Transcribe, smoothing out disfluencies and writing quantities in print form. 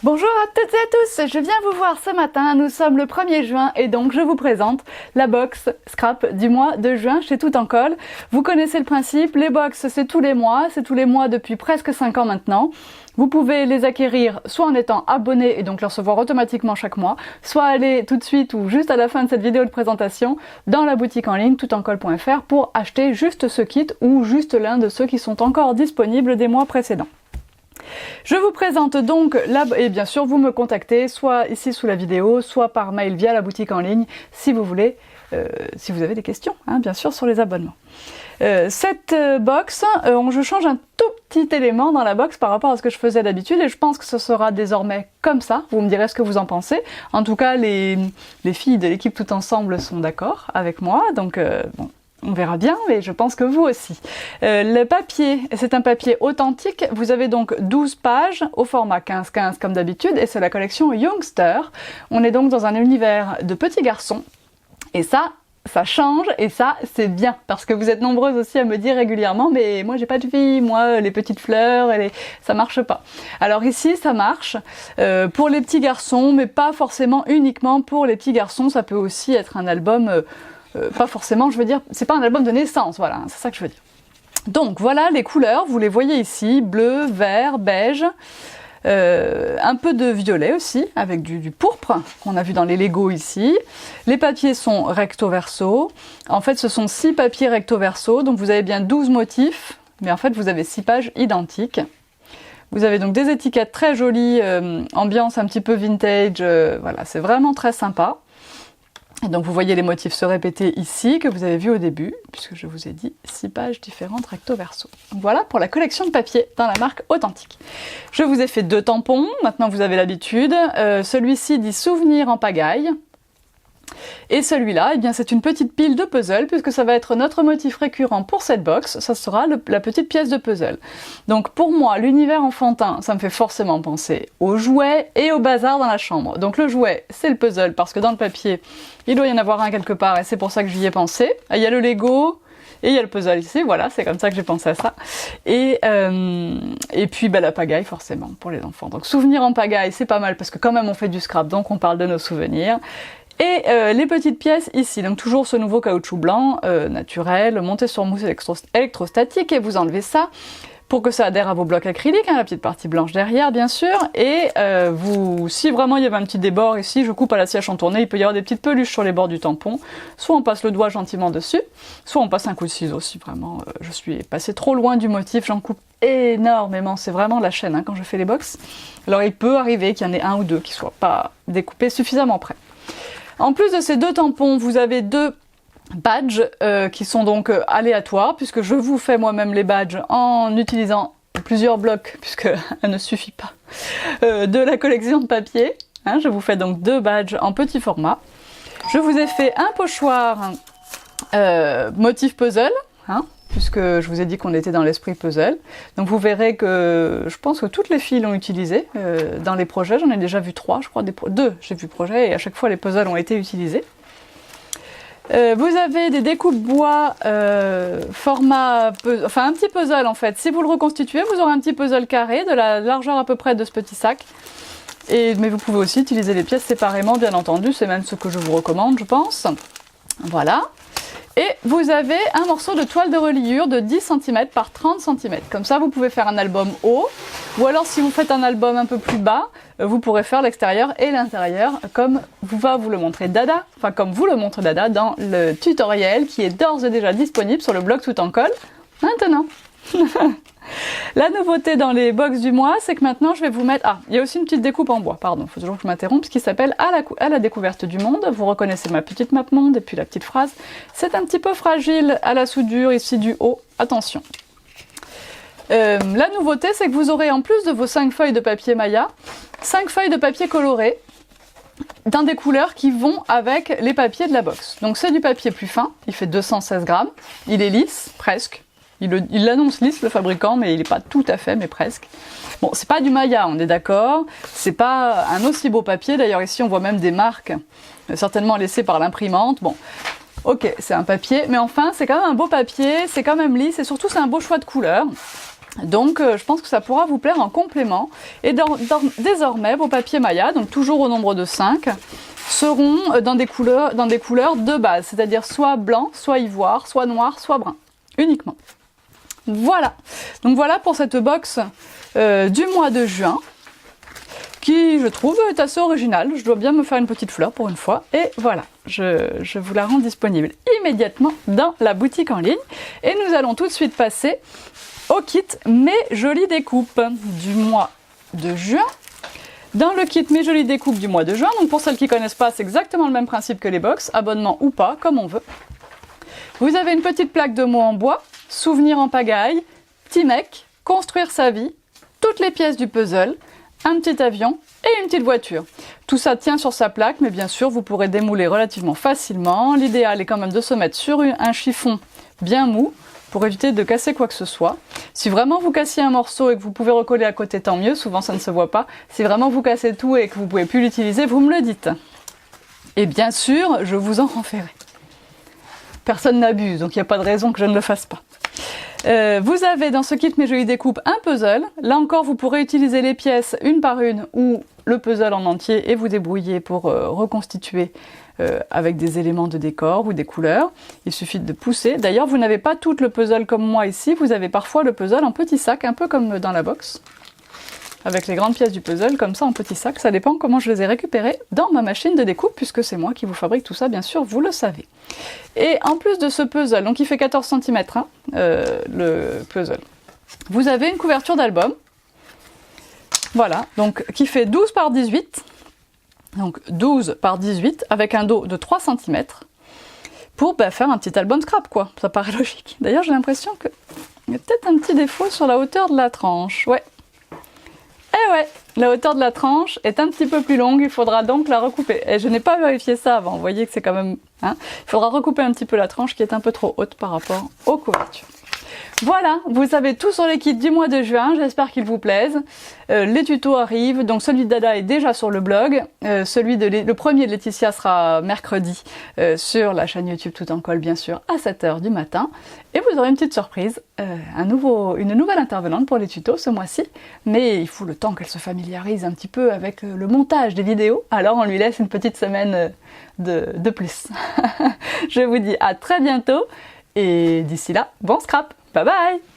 Bonjour à toutes et à tous, je viens vous voir ce matin, nous sommes le 1er juin et donc je vous présente la box scrap du mois de juin chez Tout en Colle. Vous connaissez le principe, les box c'est tous les mois depuis presque 5 ans maintenant. Vous pouvez les acquérir soit en étant abonné et donc les recevoir automatiquement chaque mois, soit aller tout de suite ou juste à la fin de cette vidéo de présentation dans la boutique en ligne toutencolle.fr pour acheter juste ce kit ou juste l'un de ceux qui sont encore disponibles des mois précédents. Je vous présente donc, et bien sûr vous me contactez soit ici sous la vidéo, soit par mail via la boutique en ligne si vous voulez, si vous avez des questions, hein, bien sûr sur les abonnements. Cette box, je change un tout petit élément dans la box par rapport à ce que je faisais d'habitude et je pense que ce sera désormais comme ça, vous me direz ce que vous en pensez. En tout cas les filles de l'équipe Tout Ensemble sont d'accord avec moi, donc bon. On verra bien, mais je pense que vous aussi. Le papier, c'est un papier authentique. Vous avez donc 12 pages au format 15-15 comme d'habitude et c'est la collection Youngster. On est donc dans un univers de petits garçons et ça change et ça c'est bien parce que vous êtes nombreuses aussi à me dire régulièrement mais moi j'ai pas de fille, moi les petites fleurs ça marche pas. Alors ici ça marche pour les petits garçons mais pas forcément uniquement pour les petits garçons, ça peut aussi être un album pas forcément, je veux dire, c'est pas un album de naissance, voilà, c'est ça que je veux dire. Donc voilà les couleurs, vous les voyez ici, bleu, vert, beige, un peu de violet aussi, avec du pourpre, qu'on a vu dans les Lego ici. Les papiers sont recto verso, en fait ce sont 6 papiers recto verso, donc vous avez bien 12 motifs, mais en fait vous avez 6 pages identiques. Vous avez donc des étiquettes très jolies, ambiance un petit peu vintage, voilà, c'est vraiment très sympa. Et donc vous voyez les motifs se répéter ici, que vous avez vu au début, puisque je vous ai dit 6 pages différentes recto verso. Donc voilà pour la collection de papier dans la marque Authentique. Je vous ai fait 2 tampons, maintenant vous avez l'habitude. Celui-ci dit Souvenir en pagaille. Et celui-là, eh bien c'est une petite pile de puzzle, puisque ça va être notre motif récurrent pour cette box, ça sera la petite pièce de puzzle. Donc pour moi, l'univers enfantin, ça me fait forcément penser aux jouets et au bazar dans la chambre. Donc le jouet, c'est le puzzle, parce que dans le papier, il doit y en avoir un quelque part, et c'est pour ça que j'y ai pensé. Il y a le Lego, et il y a le puzzle ici, voilà, c'est comme ça que j'ai pensé à ça. Et puis la pagaille, forcément, pour les enfants. Donc souvenir en pagaille, c'est pas mal, parce que quand même on fait du scrap, donc on parle de nos souvenirs. Et les petites pièces ici, donc toujours ce nouveau caoutchouc blanc, naturel, monté sur mousse électrostatique, et vous enlevez ça pour que ça adhère à vos blocs acryliques, hein, la petite partie blanche derrière bien sûr, et si vraiment il y avait un petit débord ici, je coupe à la sèche en tournée, il peut y avoir des petites peluches sur les bords du tampon, soit on passe le doigt gentiment dessus, soit on passe un coup de ciseau si vraiment je suis passée trop loin du motif, j'en coupe énormément, c'est vraiment la chaîne hein, quand je fais les box. Alors il peut arriver qu'il y en ait un ou deux qui soient pas découpés suffisamment près. En plus de ces 2 tampons, vous avez 2 badges qui sont donc aléatoires, puisque je vous fais moi-même les badges en utilisant plusieurs blocs, puisque elle ne suffit pas, de la collection de papier. Hein, je vous fais donc 2 badges en petit format. Je vous ai fait un pochoir motif puzzle, hein, puisque je vous ai dit qu'on était dans l'esprit puzzle. Donc vous verrez que je pense que toutes les filles l'ont utilisé dans les projets. J'en ai déjà vu 3, je crois, 2 j'ai vu projet et à chaque fois les puzzles ont été utilisés. Vous avez des découpes bois format, enfin un petit puzzle en fait. Si vous le reconstituez, vous aurez un petit puzzle carré de la largeur à peu près de ce petit sac. Mais vous pouvez aussi utiliser les pièces séparément, bien entendu. C'est même ce que je vous recommande, je pense. Voilà. Et vous avez un morceau de toile de reliure de 10 cm par 30 cm. Comme ça, vous pouvez faire un album haut. Ou alors, si vous faites un album un peu plus bas, vous pourrez faire l'extérieur et l'intérieur comme vous le montrer Dada. Enfin, comme vous le montre Dada dans le tutoriel qui est d'ores et déjà disponible sur le blog Tout en Colle. Maintenant. La nouveauté dans les box du mois, c'est que maintenant je vais vous mettre... Ah, il y a aussi une petite découpe en bois, pardon, il faut toujours que je m'interrompe, ce qui s'appelle à la découverte du monde. Vous reconnaissez ma petite map monde et puis la petite phrase. C'est un petit peu fragile à la soudure ici du haut, attention. La nouveauté, c'est que vous aurez en plus de vos 5 feuilles de papier Maya, 5 feuilles de papier coloré dans des couleurs qui vont avec les papiers de la box. Donc c'est du papier plus fin, il fait 216 grammes, il est lisse, presque. Il l'annonce lisse le fabricant, mais il n'est pas tout à fait, mais presque. Bon, c'est pas du Maya, on est d'accord. C'est pas un aussi beau papier. D'ailleurs, ici, on voit même des marques, certainement laissées par l'imprimante. Bon, ok, c'est un papier, mais enfin, c'est quand même un beau papier, c'est quand même lisse, et surtout, c'est un beau choix de couleurs. Donc je pense que ça pourra vous plaire en complément. Et désormais, vos papiers Maya, donc toujours au nombre de 5, seront dans des couleurs de base, c'est-à-dire soit blanc, soit ivoire, soit noir, soit brun, uniquement. Voilà, donc voilà pour cette box du mois de juin, qui je trouve est assez originale. Je dois bien me faire une petite fleur pour une fois. Et voilà, je vous la rends disponible immédiatement dans la boutique en ligne. Et nous allons tout de suite passer au kit Mes Jolies Découpes du mois de juin. Dans le kit Mes Jolies Découpes du mois de juin, donc pour celles qui ne connaissent pas, c'est exactement le même principe que les box, abonnement ou pas, comme on veut. Vous avez une petite plaque de mots en bois, souvenirs en pagaille, petit mec, construire sa vie, toutes les pièces du puzzle, un petit avion et une petite voiture. Tout ça tient sur sa plaque, mais bien sûr, vous pourrez démouler relativement facilement. L'idéal est quand même de se mettre sur un chiffon bien mou, pour éviter de casser quoi que ce soit. Si vraiment vous cassiez un morceau et que vous pouvez recoller à côté, tant mieux, souvent ça ne se voit pas. Si vraiment vous cassez tout et que vous ne pouvez plus l'utiliser, vous me le dites. Et bien sûr, je vous en renverrai. Personne n'abuse, donc il n'y a pas de raison que je ne le fasse pas. Vous avez dans ce kit Mes Jolies Découpes un puzzle. Là encore, vous pourrez utiliser les pièces une par une ou le puzzle en entier et vous débrouiller pour reconstituer avec des éléments de décor ou des couleurs. Il suffit de pousser. D'ailleurs, vous n'avez pas tout le puzzle comme moi ici. Vous avez parfois le puzzle en petits sacs, un peu comme dans la box. Avec les grandes pièces du puzzle, comme ça en petits sacs. Ça dépend comment je les ai récupérées dans ma machine de découpe, puisque c'est moi qui vous fabrique tout ça, bien sûr, vous le savez. Et en plus de ce puzzle, donc il fait 14 cm, hein, le puzzle, vous avez une couverture d'album. Voilà, donc qui fait 12 par 18. Donc 12 par 18 avec un dos de 3 cm pour faire un petit album scrap, quoi. Ça paraît logique. D'ailleurs, j'ai l'impression qu'il y a peut-être un petit défaut sur la hauteur de la tranche. Ouais. Eh ouais, la hauteur de la tranche est un petit peu plus longue, il faudra donc la recouper. Et je n'ai pas vérifié ça avant, vous voyez que c'est quand même... Hein, il faudra recouper un petit peu la tranche qui est un peu trop haute par rapport aux couvertures. Voilà, vous savez tout sur les kits du mois de juin, j'espère qu'ils vous plaisent. Les tutos arrivent, donc celui de Dada est déjà sur le blog, le premier de Laetitia sera mercredi sur la chaîne YouTube Tout en Colle, bien sûr, à 7 h du matin. Et vous aurez une petite surprise, une nouvelle intervenante pour les tutos ce mois-ci, mais il faut le temps qu'elle se familiarise un petit peu avec le montage des vidéos, alors on lui laisse une petite semaine de plus. Je vous dis à très bientôt, et d'ici là, bon scrap! Bye bye!